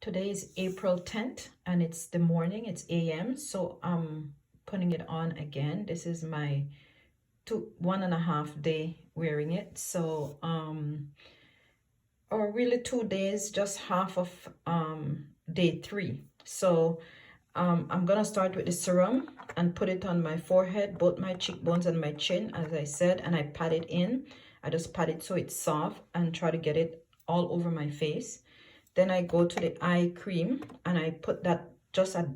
Today is April 10th and it's the morning, it's AM. So I'm putting it on again. This is my 1.5 day wearing it. So or really 2 days, just half of day 3. So I'm gonna start with the serum and put it on my forehead, both my cheekbones and my chin, as I said, and I pat it in. I just pat it so it's soft and try to get it all over my face. Then I go to the eye cream and I put that just a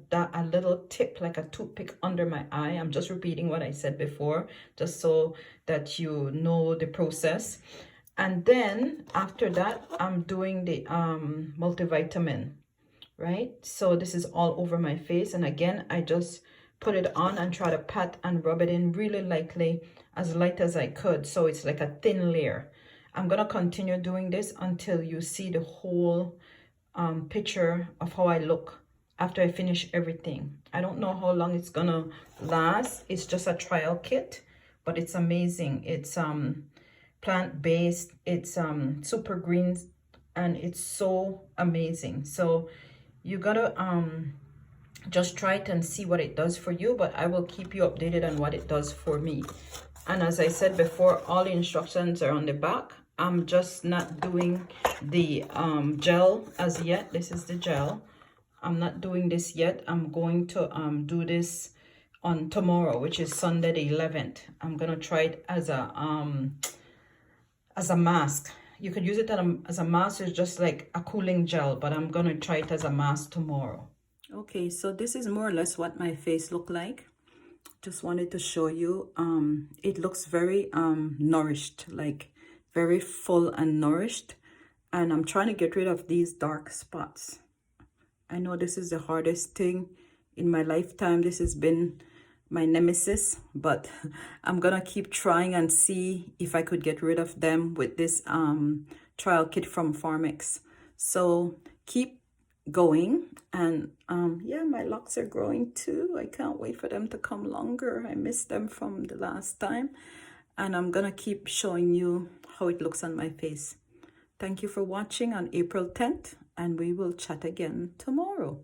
little tip, like a toothpick, under my eye. I'm just repeating what I said before, just so that you know the process. And then after that, I'm doing the multivitamin, right? So this is all over my face. And again, I just put it on and try to pat and rub it in really lightly, as light as I could. So it's like a thin layer. I'm gonna continue doing this until you see the whole picture of how I look after I finish everything. I don't know how long it's gonna last. It's just a trial kit, but it's amazing. It's plant-based, it's super greens, and it's so amazing. So you gotta just try it and see what it does for you, but I will keep you updated on what it does for me. And as I said before, all the instructions are on the back. I'm just not doing the gel as yet. This is the gel. I'm not doing this yet. I'm going to do this on tomorrow, which is Sunday the 11th. I'm gonna try it as a mask. You could use it as a mask. It's just like a cooling gel, but I'm gonna try it as a mask tomorrow. Okay, so this is more or less what my face look like. Just wanted to show you. It looks very nourished, like very full and nourished. And I'm trying to get rid of these dark spots. I know this is the hardest thing in my lifetime. This has been my nemesis, but I'm gonna keep trying and see if I could get rid of them with this trial kit from FarmRx. So keep going. And yeah, my locks are growing too. I can't wait for them to come longer. I missed them from the last time, and I'm gonna keep showing you how it looks on my face. Thank you for watching on April 10th, and we will chat again tomorrow.